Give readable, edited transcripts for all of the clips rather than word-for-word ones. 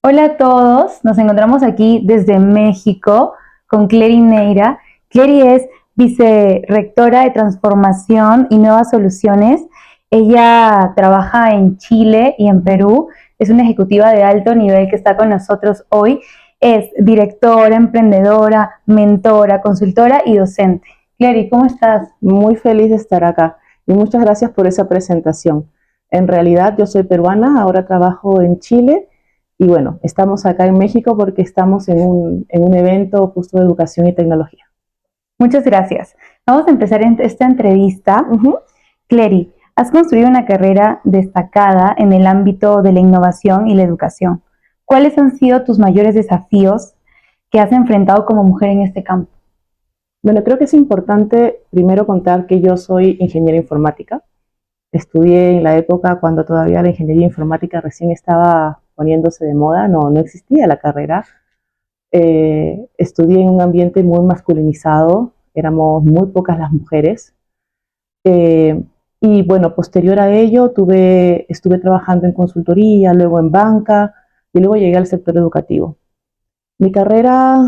Hola a todos, nos encontramos aquí desde México con Clery Neira. Clery es vicerrectora de Transformación y Nuevas Soluciones. Ella trabaja en Chile y en Perú. Es una ejecutiva de alto nivel que está con nosotros hoy. Es directora, emprendedora, mentora, consultora y docente. Clery, ¿cómo estás? Muy feliz de estar acá y muchas gracias por esa presentación. En realidad yo soy peruana, ahora trabajo en Chile y bueno, estamos acá en México porque estamos en un evento justo de educación y tecnología. Muchas gracias. Vamos a empezar esta entrevista. Ujú. Clery, has construido una carrera destacada en el ámbito de la innovación y la educación. ¿Cuáles han sido tus mayores desafíos que has enfrentado como mujer en este campo? Bueno, creo que es importante primero contar que yo soy ingeniera informática. Estudié en la época cuando todavía la ingeniería informática recién estaba poniéndose de moda, no existía la carrera. Estudié en un ambiente muy masculinizado, éramos muy pocas las mujeres. Eh, y bueno, posterior a ello estuve trabajando en consultoría, luego en banca y luego llegué al sector educativo. Mi carrera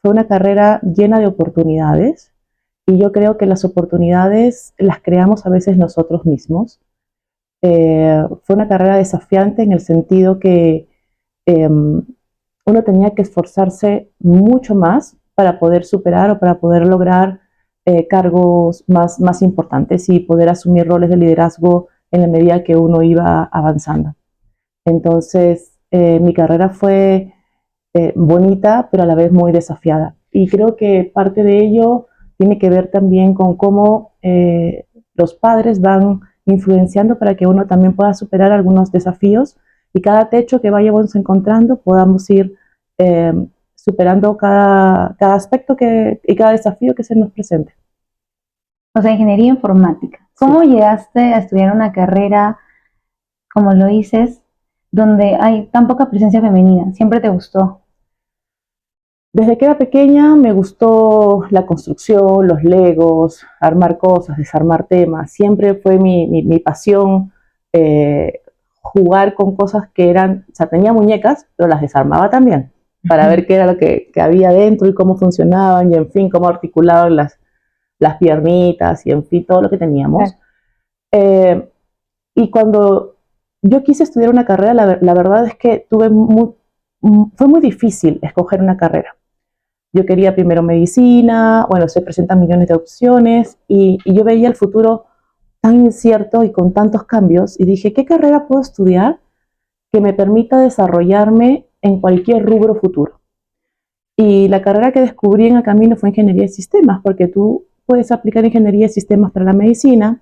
fue una carrera llena de oportunidades y yo creo que las oportunidades las creamos a veces nosotros mismos. Fue una carrera desafiante en el sentido que uno tenía que esforzarse mucho más para poder superar o para poder lograr cargos más importantes y poder asumir roles de liderazgo en la medida que uno iba avanzando. Entonces, mi carrera fue bonita, pero a la vez muy desafiada. Y creo que parte de ello tiene que ver también con cómo los padres van influenciando para que uno también pueda superar algunos desafíos y cada techo que vayamos encontrando podamos ir eh, superando cada aspecto y cada desafío que se nos presente. O sea, ingeniería informática. Sí. ¿Cómo llegaste a estudiar una carrera, como lo dices, donde hay tan poca presencia femenina? ¿Siempre te gustó? Desde que era pequeña me gustó la construcción, los legos, armar cosas, desarmar temas. Siempre fue mi pasión jugar con cosas que eran, o sea, tenía muñecas, pero las desarmaba también para ver qué era lo que había dentro y cómo funcionaban y en fin, cómo articulaban las piernitas y en fin, todo lo que teníamos. Claro. Eh, y cuando yo quise estudiar una carrera, la verdad es que fue muy difícil escoger una carrera. Yo quería primero medicina, bueno, se presentan millones de opciones y yo veía el futuro tan incierto y con tantos cambios y dije, ¿qué carrera puedo estudiar que me permita desarrollarme en cualquier rubro futuro? Y la carrera que descubrí en el camino fue ingeniería de sistemas, porque tú puedes aplicar ingeniería de sistemas para la medicina,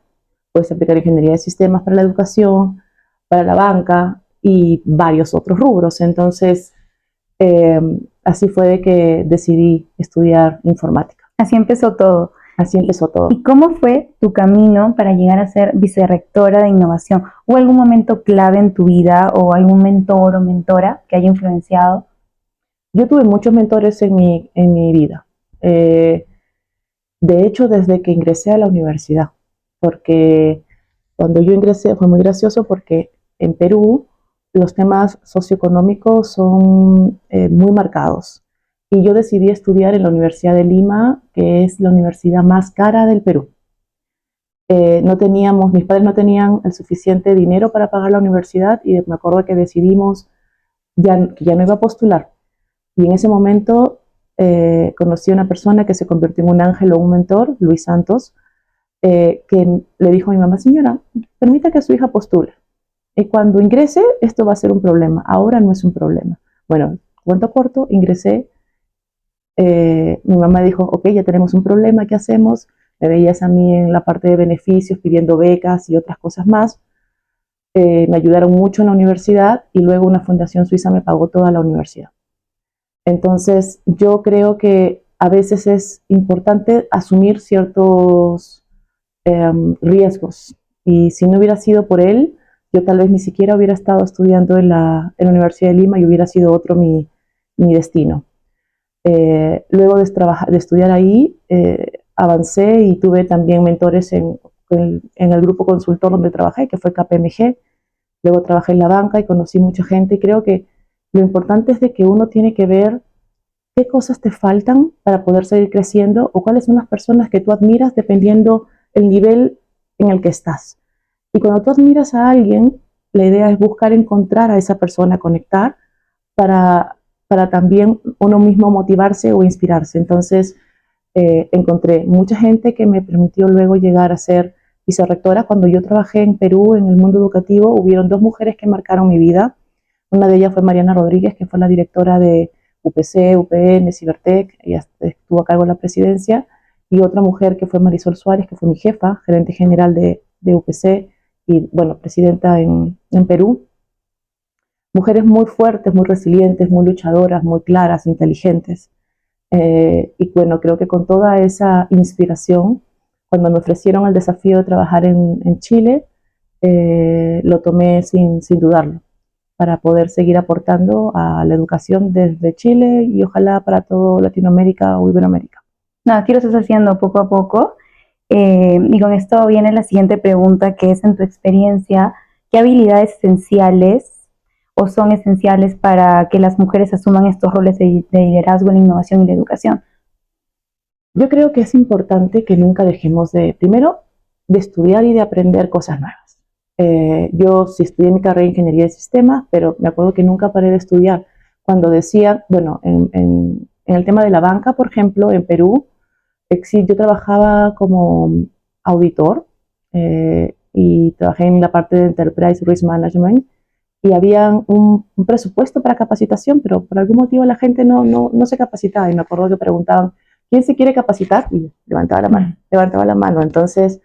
puedes aplicar ingeniería de sistemas para la educación, para la banca y varios otros rubros. Entonces, eh, así fue de que decidí estudiar informática. Así empezó todo. Así empezó todo. ¿Y cómo fue tu camino para llegar a ser vicerrectora de innovación? ¿Hubo algún momento clave en tu vida o algún mentor o mentora que haya influenciado? Yo tuve muchos mentores en mi vida. Eh, de hecho, desde que ingresé a la universidad, porque cuando yo ingresé fue muy gracioso porque en Perú los temas socioeconómicos son muy marcados. Y yo decidí estudiar en la Universidad de Lima, que es la universidad más cara del Perú. Mis padres no tenían el suficiente dinero para pagar la universidad y me acuerdo que decidimos que ya no iba a postular. Y en ese momento conocí a una persona que se convirtió en un ángel o un mentor, Luis Santos, que le dijo a mi mamá, señora, permita que su hija postule. Y cuando ingrese, esto va a ser un problema. Ahora no es un problema. Bueno, cuento corto, ingresé. Mi mamá dijo, ok, ya tenemos un problema, ¿qué hacemos? Me veías a mí en la parte de beneficios, pidiendo becas y otras cosas más. Me ayudaron mucho en la universidad y luego una fundación suiza me pagó toda la universidad. Entonces, yo creo que a veces es importante asumir ciertos riesgos. Y si no hubiera sido por él, yo tal vez ni siquiera hubiera estado estudiando en la Universidad de Lima y hubiera sido otro mi destino. Luego de estudiar ahí, avancé y tuve también mentores en el grupo consultor donde trabajé, que fue KPMG. Luego trabajé en la banca y conocí mucha gente y creo que Lo importante es de que uno tiene que ver qué cosas te faltan para poder seguir creciendo o cuáles son las personas que tú admiras dependiendo el nivel en el que estás. Y cuando tú admiras a alguien, la idea es buscar encontrar a esa persona, conectar para, para también uno mismo motivarse o inspirarse. Entonces, encontré mucha gente que me permitió luego llegar a ser vicerrectora. Cuando yo trabajé en Perú, en el mundo educativo, hubieron dos mujeres que marcaron mi vida. Una de ellas fue Mariana Rodríguez, que fue la directora de UPC, UPN, Cibertec, ella estuvo a cargo de la presidencia, y otra mujer que fue Marisol Suárez, que fue mi jefa, gerente general de UPC y, bueno, presidenta en Perú. Mujeres muy fuertes, muy resilientes, muy luchadoras, muy claras, inteligentes. Y bueno, creo que con toda esa inspiración, cuando me ofrecieron el desafío de trabajar en Chile, lo tomé sin dudarlo, para poder seguir aportando a la educación desde Chile y ojalá para toda Latinoamérica o Iberoamérica. No, aquí lo estás haciendo poco a poco. Y con esto viene la siguiente pregunta, que es, en tu experiencia, ¿qué habilidades esenciales o son esenciales para que las mujeres asuman estos roles de liderazgo en la innovación y la educación? Yo creo que es importante que nunca dejemos primero, de estudiar y de aprender cosas nuevas. Yo sí estudié mi carrera de ingeniería de sistemas, pero me acuerdo que nunca paré de estudiar. Cuando decía, bueno, en el tema de la banca, por ejemplo, en Perú, yo trabajaba como auditor y trabajé en la parte de Enterprise Risk Management y había un presupuesto para capacitación, pero por algún motivo la gente no se capacitaba y me acuerdo que preguntaban, ¿quién se quiere capacitar? Y levantaba la mano. Entonces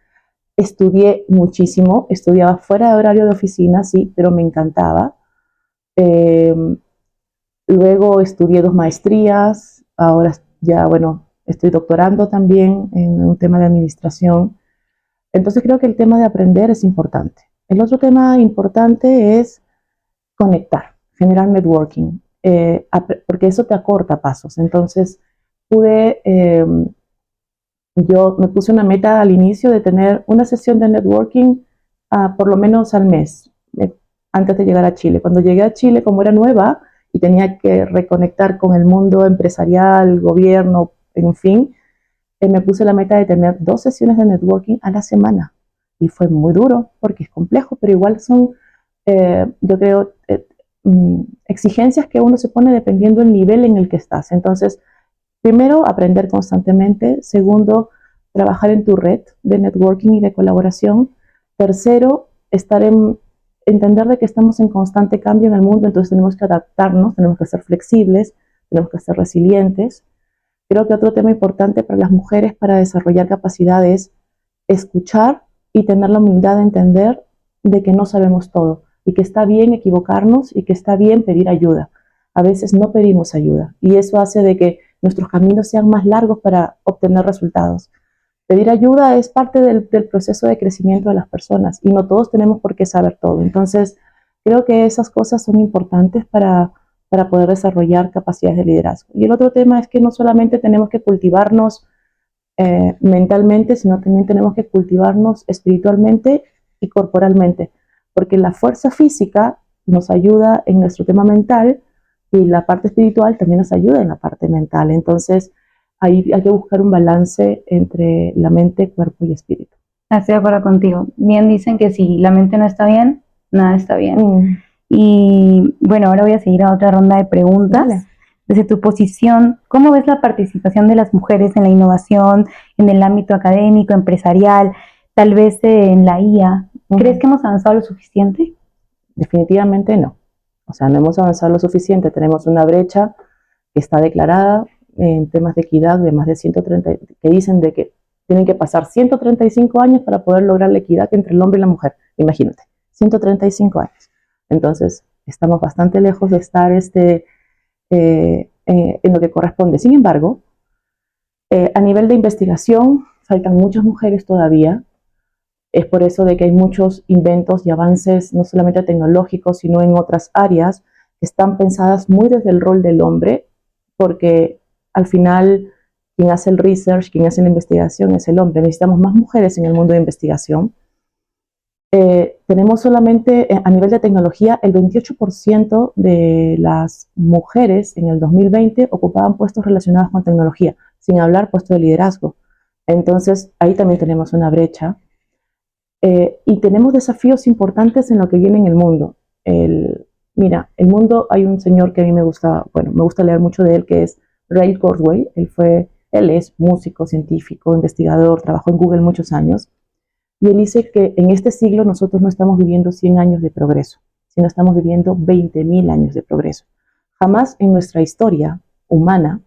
estudié muchísimo, estudiaba fuera de horario de oficina, sí, pero me encantaba. Eh, Luego estudié 2 maestrías, ahora ya, bueno, estoy doctorando también en un tema de administración. Entonces creo que el tema de aprender es importante. El otro tema importante es conectar, generar networking, porque eso te acorta pasos. Entonces yo me puse una meta al inicio de tener una sesión de networking por lo menos al mes, antes de llegar a Chile. Cuando llegué a Chile, como era nueva y tenía que reconectar con el mundo empresarial, gobierno, en fin, me puse la meta de tener 2 sesiones de networking a la semana. Y fue muy duro porque es complejo, pero igual son, yo creo, exigencias que uno se pone dependiendo del nivel en el que estás. Entonces, primero, aprender constantemente. Segundo, trabajar en tu red de networking y de colaboración. Tercero, entender de que estamos en constante cambio en el mundo, entonces tenemos que adaptarnos, tenemos que ser flexibles, tenemos que ser resilientes. Creo que otro tema importante para las mujeres para desarrollar capacidades es escuchar y tener la humildad de entender de que no sabemos todo y que está bien equivocarnos y que está bien pedir ayuda. A veces no pedimos ayuda y eso hace de que nuestros caminos sean más largos para obtener resultados. Pedir ayuda es parte del proceso de crecimiento de las personas y no todos tenemos por qué saber todo. Entonces, creo que esas cosas son importantes para poder desarrollar capacidades de liderazgo. Y el otro tema es que no solamente tenemos que cultivarnos mentalmente, sino también tenemos que cultivarnos espiritualmente y corporalmente, porque la fuerza física nos ayuda en nuestro tema mental y la parte espiritual también nos ayuda en la parte mental. Entonces, ahí hay que buscar un balance entre la mente, cuerpo y espíritu. Estoy de acuerdo contigo. Bien dicen que si la mente no está bien, nada está bien. Y bueno, ahora voy a seguir a otra ronda de preguntas. Dale. Desde tu posición, ¿cómo ves la participación de las mujeres en la innovación, en el ámbito académico, empresarial, tal vez en la IA? ¿Crees que hemos avanzado lo suficiente? Definitivamente no. O sea, no hemos avanzado lo suficiente. Tenemos una brecha que está declarada en temas de equidad de más de 130, que dicen de que tienen que pasar 135 años para poder lograr la equidad entre el hombre y la mujer. Imagínate, 135 años. Entonces, estamos bastante lejos de estar en lo que corresponde. Sin embargo, a nivel de investigación, faltan muchas mujeres todavía. Es por eso de que hay muchos inventos y avances, no solamente tecnológicos, sino en otras áreas, que están pensadas muy desde el rol del hombre, porque al final quien hace el research, quien hace la investigación es el hombre. Necesitamos más mujeres en el mundo de investigación. Tenemos solamente a nivel de tecnología el 28% de las mujeres en el 2020 ocupaban puestos relacionados con tecnología, sin hablar puestos de liderazgo. Entonces ahí también tenemos una brecha. Y tenemos desafíos importantes en lo que viene en el mundo. Mira, el mundo, hay un señor que a mí me gusta, bueno, me gusta leer mucho de él, que es Ray Kurzweil. Él es músico, científico, investigador, trabajó en Google muchos años. Y él dice que en este siglo nosotros no estamos viviendo 100 años de progreso, sino estamos viviendo 20.000 años de progreso. Jamás en nuestra historia humana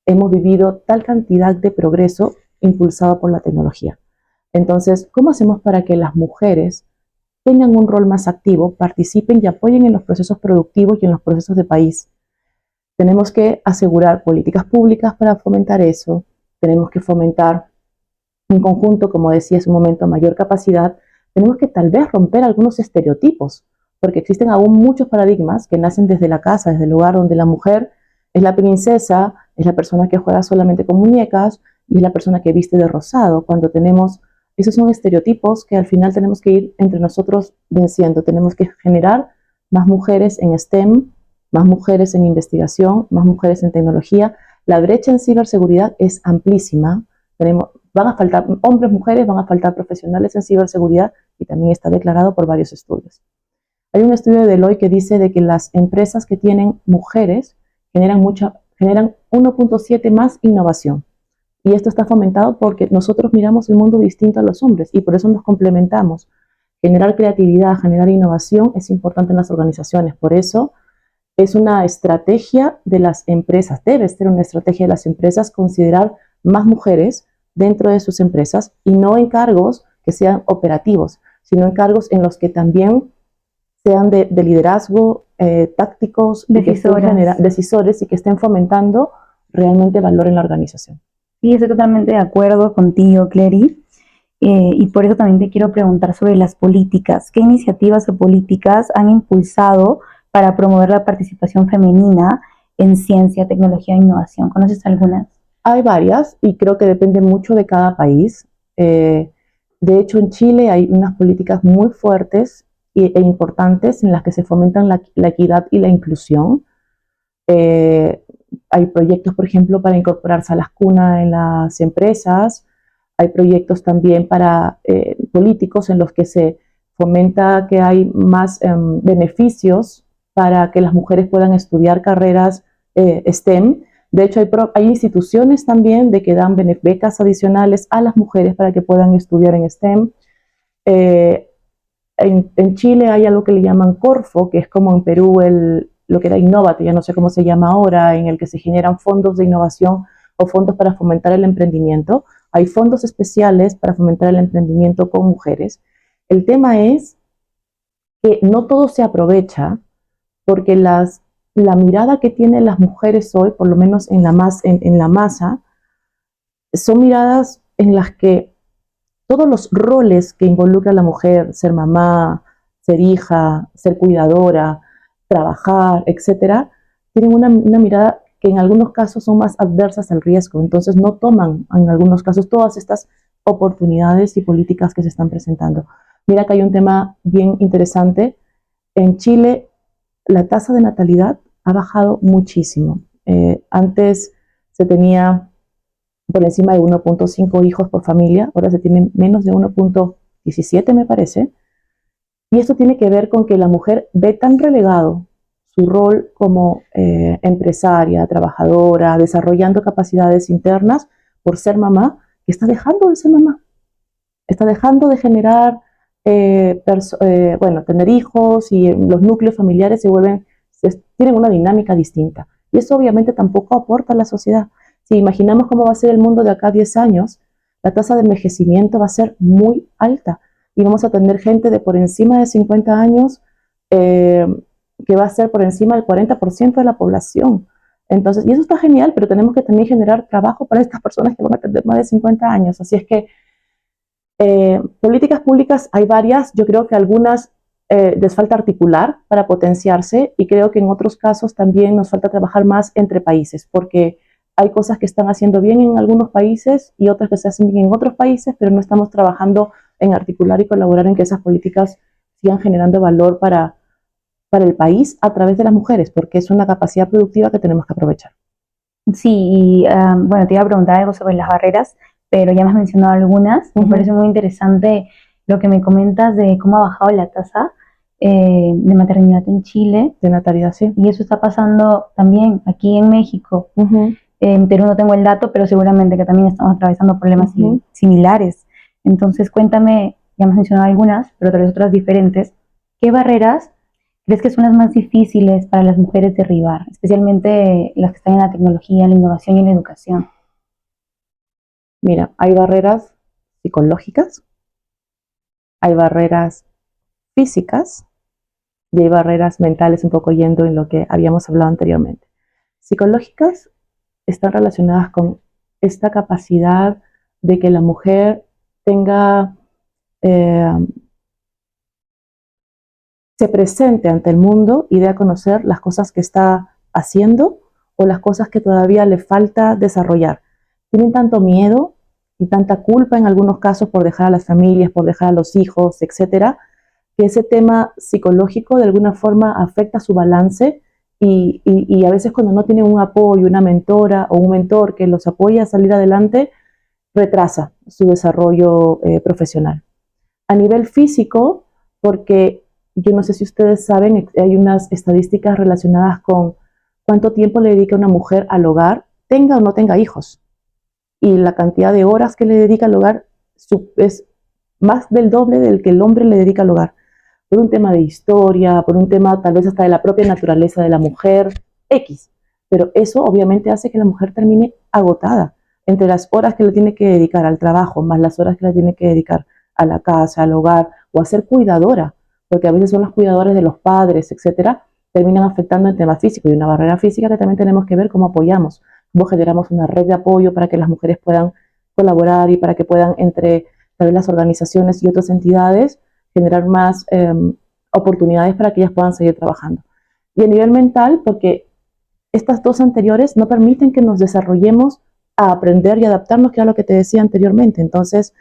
hemos vivido tal cantidad de progreso impulsado por la tecnología. Entonces, ¿cómo hacemos para que las mujeres tengan un rol más activo, participen y apoyen en los procesos productivos y en los procesos de país? Tenemos que asegurar políticas públicas para fomentar eso, tenemos que fomentar en conjunto, como decía hace un momento, mayor capacidad, tenemos que tal vez romper algunos estereotipos, porque existen aún muchos paradigmas que nacen desde la casa, desde el lugar donde la mujer es la princesa, es la persona que juega solamente con muñecas y es la persona que viste de rosado, cuando tenemos, esos son estereotipos que al final tenemos que ir entre nosotros venciendo, tenemos que generar más mujeres en STEM, más mujeres en investigación, más mujeres en tecnología. La brecha en ciberseguridad es amplísima, van a faltar hombres, mujeres, van a faltar profesionales en ciberseguridad y también está declarado por varios estudios. Hay un estudio de Deloitte que dice de que las empresas que tienen mujeres generan 1.7 más innovación. Y esto está fomentado porque nosotros miramos el mundo distinto a los hombres y por eso nos complementamos. Generar creatividad, generar innovación es importante en las organizaciones. Por eso es una estrategia de las empresas, debe ser una estrategia de las empresas considerar más mujeres dentro de sus empresas y no en cargos que sean operativos, sino en cargos en los que también sean de liderazgo, tácticos, decisores y que estén fomentando realmente valor en la organización. Sí, estoy totalmente de acuerdo contigo, Clary. Y por eso también te quiero preguntar sobre las políticas. ¿Qué iniciativas o políticas han impulsado para promover la participación femenina en ciencia, tecnología e innovación? ¿Conoces algunas? Hay varias y creo que depende mucho de cada país. De hecho, en Chile hay unas políticas muy fuertes e importantes en las que se fomentan la equidad y la inclusión. Hay proyectos, por ejemplo, para incorporar salas cuna en las empresas. Hay proyectos también para políticos en los que se fomenta que hay más beneficios para que las mujeres puedan estudiar carreras STEM. De hecho, hay instituciones también de que dan becas adicionales a las mujeres para que puedan estudiar en STEM. En Chile hay algo que le llaman Corfo, que es como en Perú lo que era Innovate, ya no sé cómo se llama ahora, en el que se generan fondos de innovación o fondos para fomentar el emprendimiento. Hay fondos especiales para fomentar el emprendimiento con mujeres. El tema es que no todo se aprovecha porque la mirada que tienen las mujeres hoy, por lo menos en la masa, son miradas en las que todos los roles que involucra a la mujer, ser mamá, ser hija, ser cuidadora, trabajar, etcétera, tienen una mirada que en algunos casos son más adversas al riesgo. Entonces no toman en algunos casos todas estas oportunidades y políticas que se están presentando. Mira que hay un tema bien interesante. En Chile la tasa de natalidad ha bajado muchísimo. Antes se tenía por encima de 1.5 hijos por familia, ahora se tienen menos de 1.17 me parece. Y esto tiene que ver con que la mujer ve tan relegado su rol como empresaria, trabajadora, desarrollando capacidades internas por ser mamá, que está dejando de ser mamá. Está dejando de generar, tener hijos y los núcleos familiares tienen una dinámica distinta. Y eso obviamente tampoco aporta a la sociedad. Si imaginamos cómo va a ser el mundo de acá a 10 años, la tasa de envejecimiento va a ser muy alta y vamos a tener gente de por encima de 50 años que va a ser por encima del 40% de la población. Entonces, y eso está genial, pero tenemos que también generar trabajo para estas personas que van a tener más de 50 años. Así es que políticas públicas hay varias, yo creo que algunas les falta articular para potenciarse y creo que en otros casos también nos falta trabajar más entre países, porque hay cosas que están haciendo bien en algunos países y otras que se hacen bien en otros países, pero no estamos trabajando en articular y colaborar en que esas políticas sigan generando valor para el país a través de las mujeres, porque es una capacidad productiva que tenemos que aprovechar. Sí, y bueno, te iba a preguntar algo sobre las barreras, pero ya me has mencionado algunas. Me parece muy interesante lo que me comentas de cómo ha bajado la tasa de maternidad en Chile. De natalidad, sí. Y eso está pasando también aquí en México. En Perú no tengo el dato, pero seguramente que también estamos atravesando problemas similares. Entonces, cuéntame, ya me has mencionado algunas, pero tal vez otras diferentes. ¿Qué barreras crees que son las más difíciles para las mujeres derribar, especialmente las que están en la tecnología, la innovación y en la educación? Mira, hay barreras psicológicas, hay barreras físicas y hay barreras mentales, un poco yendo en lo que habíamos hablado anteriormente. Psicológicas están relacionadas con esta capacidad de que la mujer tenga, se presente ante el mundo y dé a conocer las cosas que está haciendo o las cosas que todavía le falta desarrollar. Tienen tanto miedo y tanta culpa en algunos casos por dejar a las familias, por dejar a los hijos, etcétera, que ese tema psicológico de alguna forma afecta su balance y a veces cuando no tienen un apoyo, una mentora o un mentor que los apoya a salir adelante, retrasa su desarrollo profesional. A nivel físico, porque yo no sé si ustedes saben, hay unas estadísticas relacionadas con cuánto tiempo le dedica una mujer al hogar, tenga o no tenga hijos. Y la cantidad de horas que le dedica al hogar es más del doble del que el hombre le dedica al hogar. Por un tema de historia, por un tema tal vez hasta de la propia naturaleza de la mujer, X. Pero eso obviamente hace que la mujer termine agotada entre las horas que le tiene que dedicar al trabajo, más las horas que le tiene que dedicar a la casa, al hogar o a ser cuidadora, porque a veces son las cuidadoras de los padres, etcétera, terminan afectando el tema físico y una barrera física que también tenemos que ver cómo apoyamos, cómo generamos una red de apoyo para que las mujeres puedan colaborar y para que puedan entre tal vez las organizaciones y otras entidades generar más oportunidades para que ellas puedan seguir trabajando. Y a nivel mental, porque estas dos anteriores no permiten que nos desarrollemos a aprender y adaptarnos, que era lo que te decía anteriormente. Entonces,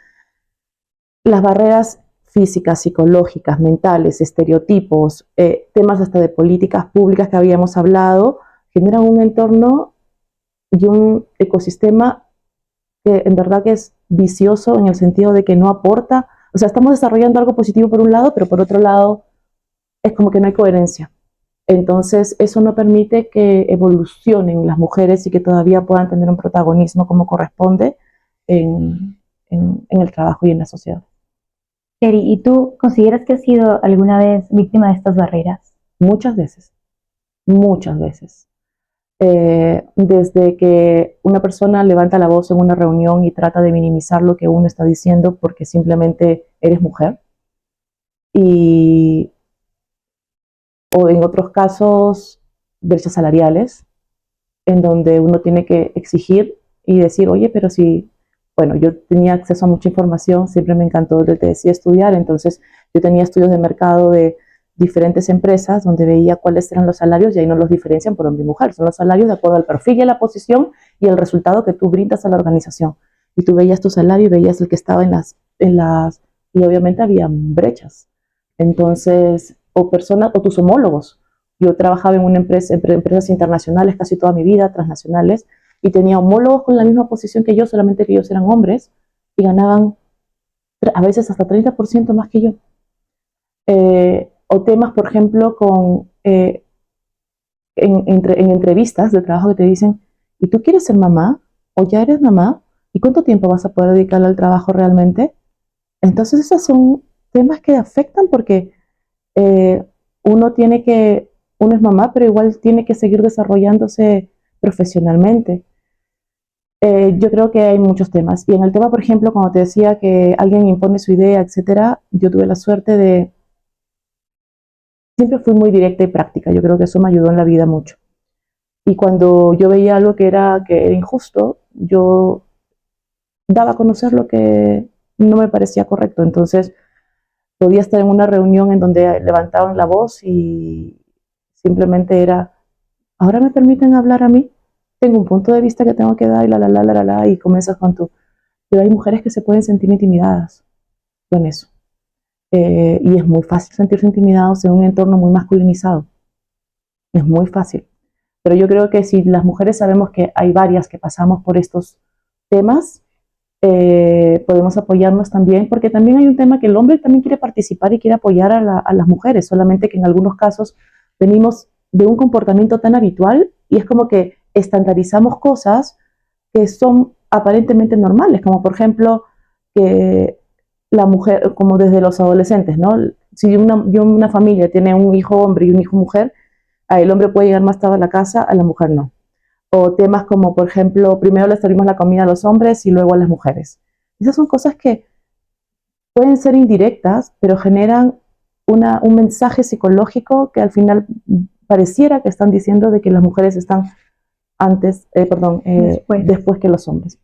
las barreras físicas, psicológicas, mentales, estereotipos, temas hasta de políticas públicas que habíamos hablado, generan un entorno y un ecosistema que en verdad que es vicioso en el sentido de que no aporta. O sea, estamos desarrollando algo positivo por un lado, pero por otro lado es como que no hay coherencia. Entonces, eso no permite que evolucionen las mujeres y que todavía puedan tener un protagonismo como corresponde en el trabajo y en la sociedad. Eri, ¿y tú consideras que has sido alguna vez víctima de estas barreras? Muchas veces, muchas veces. Desde que una persona levanta la voz en una reunión y trata de minimizar lo que uno está diciendo porque simplemente eres mujer, y, o en otros casos, brechas salariales, en donde uno tiene que exigir y decir, oye, pero si, bueno, yo tenía acceso a mucha información, siempre me encantó, te decía, estudiar, entonces yo tenía estudios de mercado de diferentes empresas donde veía cuáles eran los salarios y ahí no los diferencian por hombre y mujer, son los salarios de acuerdo al perfil y a la posición y el resultado que tú brindas a la organización. Y tú veías tu salario y veías el que estaba y obviamente había brechas. Entonces, o personas, o tus homólogos. Yo trabajaba en una empresa, empresas internacionales casi toda mi vida, transnacionales, y tenía homólogos con la misma posición que yo, solamente que ellos eran hombres y ganaban a veces hasta 30% más que yo. O temas, por ejemplo, en entrevistas de trabajo que te dicen, ¿y tú quieres ser mamá? ¿O ya eres mamá? ¿Y cuánto tiempo vas a poder dedicarle al trabajo realmente? Entonces, esos son temas que afectan porque eh, uno es mamá, pero igual tiene que seguir desarrollándose profesionalmente. Yo creo que hay muchos temas. Y en el tema, por ejemplo, cuando te decía que alguien impone su idea, etcétera, yo tuve la suerte de, siempre fui muy directa y práctica. Yo creo que eso me ayudó en la vida mucho. Y cuando yo veía algo que era injusto, yo daba a conocer lo que no me parecía correcto. Entonces, podía estar en una reunión en donde levantaban la voz y simplemente era, ahora me permiten hablar a mí, tengo un punto de vista que tengo que dar y y comienzas con tu... Pero hay mujeres que se pueden sentir intimidadas con eso. Y es muy fácil sentirse intimidados en un entorno muy masculinizado. Es muy fácil. Pero yo creo que si las mujeres sabemos que hay varias que pasamos por estos temas, podemos apoyarnos también, porque también hay un tema que el hombre también quiere participar y quiere apoyar a las mujeres, solamente que en algunos casos venimos de un comportamiento tan habitual y es como que estandarizamos cosas que son aparentemente normales, como por ejemplo que la mujer, como desde los adolescentes, ¿no? Si una familia tiene un hijo hombre y un hijo mujer, el hombre puede llegar más tarde a la casa, a la mujer no. O temas como, por ejemplo, primero les servimos la comida a los hombres y luego a las mujeres. Esas son cosas que pueden ser indirectas, pero generan un mensaje psicológico que al final pareciera que están diciendo de que las mujeres están después que los hombres.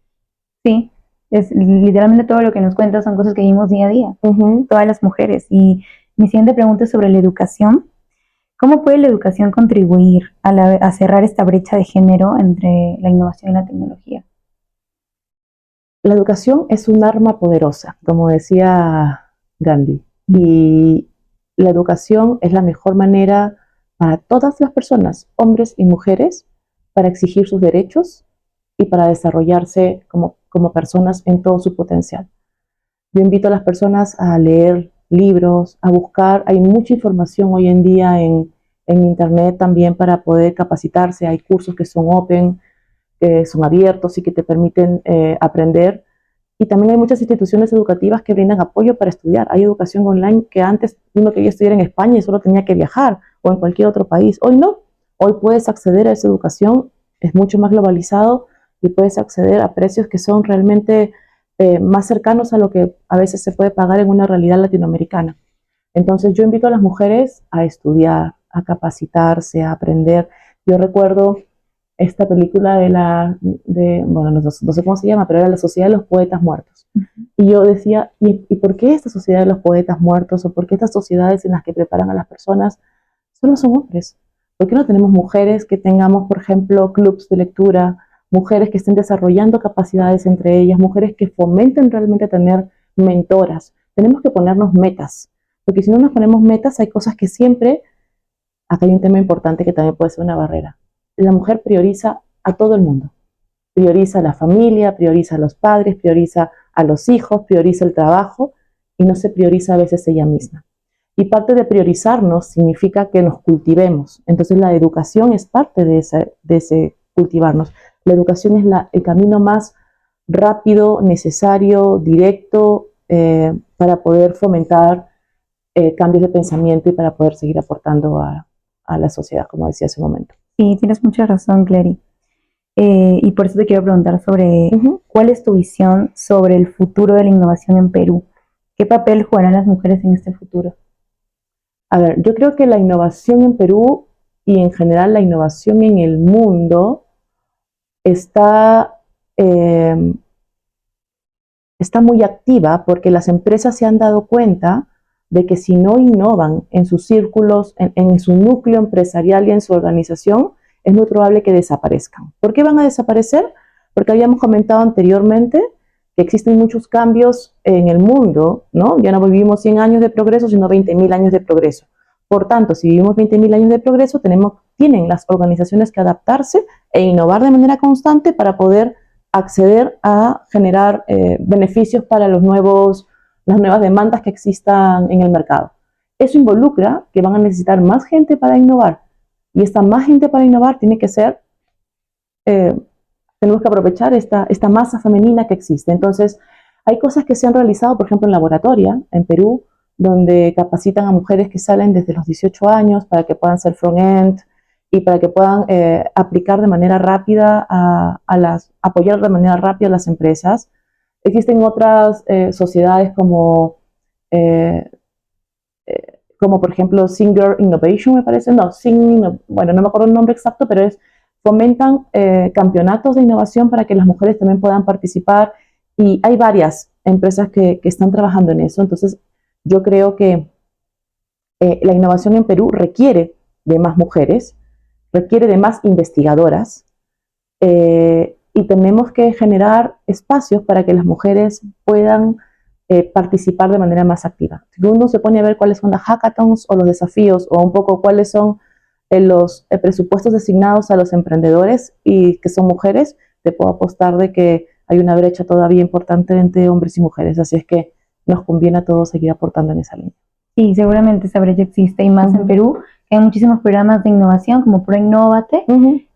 Sí, es literalmente todo lo que nos cuentas son cosas que vimos día a día, todas las mujeres. Y mi siguiente pregunta es sobre la educación. ¿Cómo puede la educación contribuir a cerrar esta brecha de género entre la innovación y la tecnología? La educación es un arma poderosa, como decía Gandhi, y la educación es la mejor manera para todas las personas, hombres y mujeres, para exigir sus derechos y para desarrollarse como personas en todo su potencial. Yo invito a las personas a leer libros, a buscar, hay mucha información hoy en día en internet también para poder capacitarse, hay cursos que son open, que son abiertos y que te permiten aprender. Y también hay muchas instituciones educativas que brindan apoyo para estudiar. Hay educación online que antes uno quería estudiar en España y solo tenía que viajar o en cualquier otro país. Hoy no. Hoy puedes acceder a esa educación, es mucho más globalizado y puedes acceder a precios que son realmente más cercanos a lo que a veces se puede pagar en una realidad latinoamericana. Entonces yo invito a las mujeres a estudiar, a capacitarse, a aprender. Yo recuerdo esta película bueno, no sé cómo se llama, pero era La Sociedad de los Poetas Muertos. Y yo decía, ¿y por qué esta Sociedad de los Poetas Muertos o por qué estas sociedades en las que preparan a las personas solo son hombres? ¿Por qué no tenemos mujeres que tengamos, por ejemplo, clubs de lectura, mujeres que estén desarrollando capacidades entre ellas, mujeres que fomenten realmente tener mentoras? Tenemos que ponernos metas, porque si no nos ponemos metas hay cosas que siempre, acá hay un tema importante que también puede ser una barrera. La mujer prioriza a todo el mundo. Prioriza a la familia, prioriza a los padres, prioriza a los hijos, prioriza el trabajo y no se prioriza a veces ella misma. Y parte de priorizarnos significa que nos cultivemos. Entonces la educación es parte de ese cultivarnos. La educación es el camino más rápido, necesario, directo para poder fomentar cambios de pensamiento y para poder seguir aportando a la sociedad, como decía hace un momento. Sí, tienes mucha razón, Clary. Y por eso te quiero preguntar sobre cuál es tu visión sobre el futuro de la innovación en Perú. ¿Qué papel jugarán las mujeres en este futuro? A ver, yo creo que la innovación en Perú y en general la innovación en el mundo está, eh, está muy activa porque las empresas se han dado cuenta de que si no innovan en sus círculos, en su núcleo empresarial y en su organización, es muy probable que desaparezcan. ¿Por qué van a desaparecer? Porque habíamos comentado anteriormente que existen muchos cambios en el mundo, ¿no? Ya no vivimos 100 años de progreso, sino 20.000 años de progreso. Por tanto, si vivimos 20.000 años de progreso, tienen las organizaciones que adaptarse e innovar de manera constante para poder acceder a generar beneficios para las nuevas demandas que existan en el mercado. Eso involucra que van a necesitar más gente para innovar. Y esta más gente para innovar tiene que ser, tenemos que aprovechar esta masa femenina que existe. Entonces, hay cosas que se han realizado, por ejemplo, en laboratoria, en Perú, donde capacitan a mujeres que salen desde los 18 años para que puedan ser front-end y para que puedan aplicar de manera rápida apoyar de manera rápida a las empresas. Existen otras sociedades como por ejemplo Singer Innovation, me parece, bueno, no me acuerdo el nombre exacto, pero fomentan campeonatos de innovación para que las mujeres también puedan participar y hay varias empresas que están trabajando en eso. Entonces, yo creo que la innovación en Perú requiere de más mujeres, requiere de más investigadoras y tenemos que generar espacios para que las mujeres puedan participar de manera más activa. Si uno se pone a ver cuáles son las hackathons o los desafíos o un poco cuáles son los presupuestos asignados a los emprendedores y que son mujeres, te puedo apostar de que hay una brecha todavía importante entre hombres y mujeres, así es que nos conviene a todos seguir aportando en esa línea. Sí, seguramente esa brecha existe y más en Perú, que hay muchísimos programas de innovación como ProInnovate,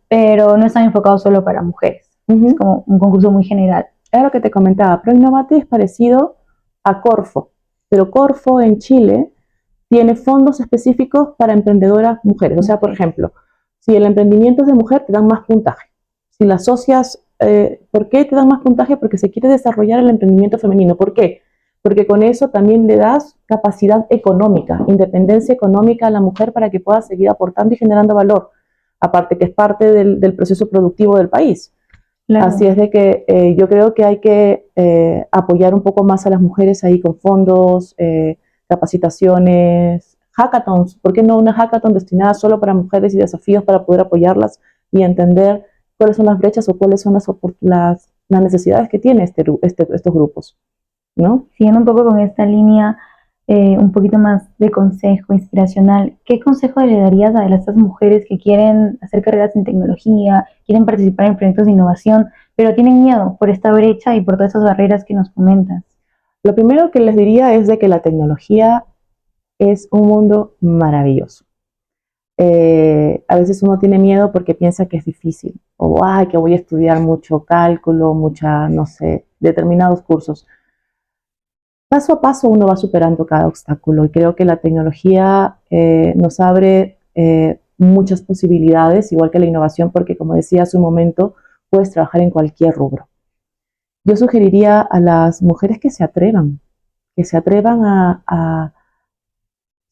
pero no están enfocados solo para mujeres. Es como un concurso muy general. Es lo que te comentaba, ProInnovate es parecido a Corfo, pero Corfo en Chile tiene fondos específicos para emprendedoras mujeres. O sea, por ejemplo, si el emprendimiento es de mujer, te dan más puntaje. Si las socias, ¿por qué te dan más puntaje? Porque se quiere desarrollar el emprendimiento femenino. ¿Por qué? Porque con eso también le das capacidad económica, independencia económica a la mujer para que pueda seguir aportando y generando valor. Aparte que es parte del proceso productivo del país. Claro. Así es de que yo creo que hay que apoyar un poco más a las mujeres ahí con fondos, capacitaciones, hackathons. ¿Por qué no una hackathon destinada solo para mujeres y desafíos para poder apoyarlas y entender cuáles son las brechas o cuáles son las necesidades que tienen estos grupos, ¿no? Siguiendo un poco con esta línea, un poquito más de consejo inspiracional, ¿qué consejo le darías a estas mujeres que quieren hacer carreras en tecnología, quieren participar en proyectos de innovación, pero tienen miedo por esta brecha y por todas esas barreras que nos comentas? Lo primero que les diría es de que la tecnología es un mundo maravilloso. A veces uno tiene miedo porque piensa que es difícil, o que voy a estudiar mucho cálculo, no sé, determinados cursos. Paso a paso uno va superando cada obstáculo y creo que la tecnología nos abre muchas posibilidades, igual que la innovación, porque como decía hace un momento, puedes trabajar en cualquier rubro. Yo sugeriría a las mujeres que se atrevan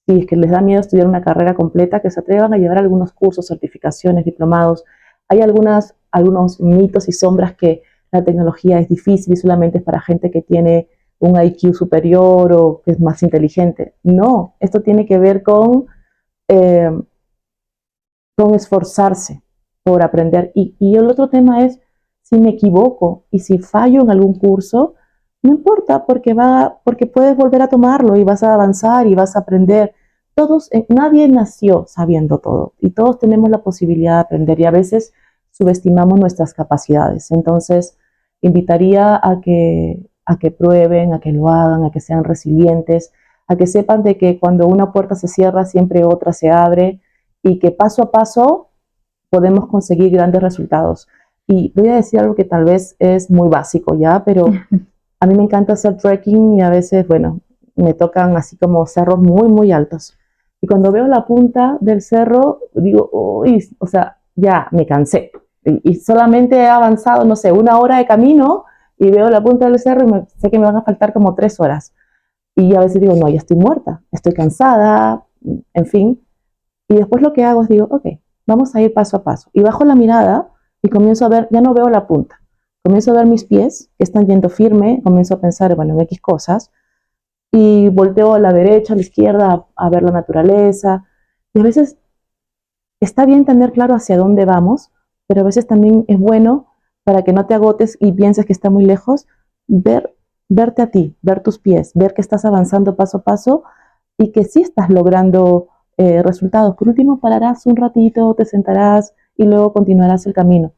si es que les da miedo estudiar una carrera completa, que se atrevan a llevar algunos cursos, certificaciones, diplomados. Hay algunos mitos y sombras que la tecnología es difícil y solamente es para gente que tiene un IQ superior o que es más inteligente. No, esto tiene que ver con esforzarse por aprender. Y el otro tema es, si me equivoco y si fallo en algún curso, no importa porque puedes volver a tomarlo y vas a avanzar y vas a aprender. Nadie nació sabiendo todo y todos tenemos la posibilidad de aprender y a veces subestimamos nuestras capacidades. Entonces, invitaría a que prueben, a que lo hagan, a que sean resilientes, a que sepan de que cuando una puerta se cierra, siempre otra se abre y que paso a paso podemos conseguir grandes resultados. Y voy a decir algo que tal vez es muy básico ya, pero a mí me encanta hacer trekking y a veces, bueno, me tocan así como cerros muy, muy altos. Y cuando veo la punta del cerro, digo, uy, o sea, ya me cansé. Y solamente he avanzado, no sé, 1 hora de camino y veo la punta del cerro y sé que me van a faltar como 3 horas. Y a veces digo, no, ya estoy muerta, estoy cansada, en fin. Y después lo que hago es digo, ok, vamos a ir paso a paso. Y bajo la mirada y comienzo a ver, ya no veo la punta. Comienzo a ver mis pies que están yendo firme, comienzo a pensar, bueno, en X cosas. Y volteo a la derecha, a la izquierda, a ver la naturaleza. Y a veces está bien tener claro hacia dónde vamos, pero a veces también es bueno, para que no te agotes y pienses que está muy lejos, verte a ti, ver tus pies, ver que estás avanzando paso a paso y que sí estás logrando resultados. Por último, pararás un ratito, te sentarás y luego continuarás el camino.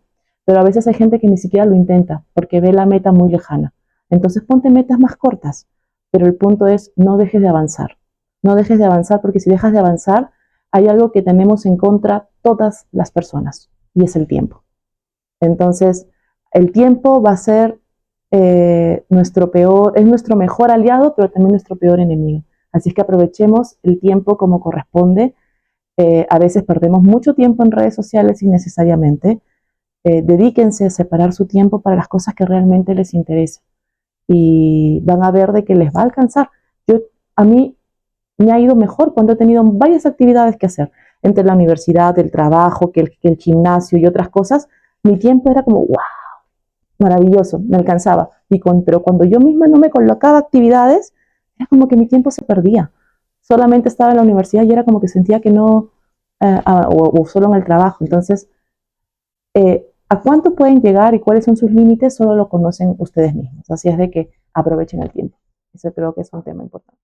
Pero a veces hay gente que ni siquiera lo intenta porque ve la meta muy lejana. Entonces ponte metas más cortas, pero el punto es no dejes de avanzar. No dejes de avanzar porque si dejas de avanzar, hay algo que tenemos en contra todas las personas y es el tiempo. Entonces, el tiempo va a ser es nuestro mejor aliado, pero también nuestro peor enemigo. Así es que aprovechemos el tiempo como corresponde. A veces perdemos mucho tiempo en redes sociales innecesariamente. Dedíquense a separar su tiempo para las cosas que realmente les interesan y van a ver de que les va a alcanzar. A mí me ha ido mejor cuando he tenido varias actividades que hacer, entre la universidad, el trabajo, que el gimnasio y otras cosas. Mi tiempo era como, wow, maravilloso, me alcanzaba. Pero cuando yo misma no me colocaba actividades, era como que mi tiempo se perdía. Solamente estaba en la universidad y era como que sentía que no, o solo en el trabajo. Entonces, ¿a cuánto pueden llegar y cuáles son sus límites? Solo lo conocen ustedes mismos. Así es de que aprovechen el tiempo. Eso creo que es un tema importante.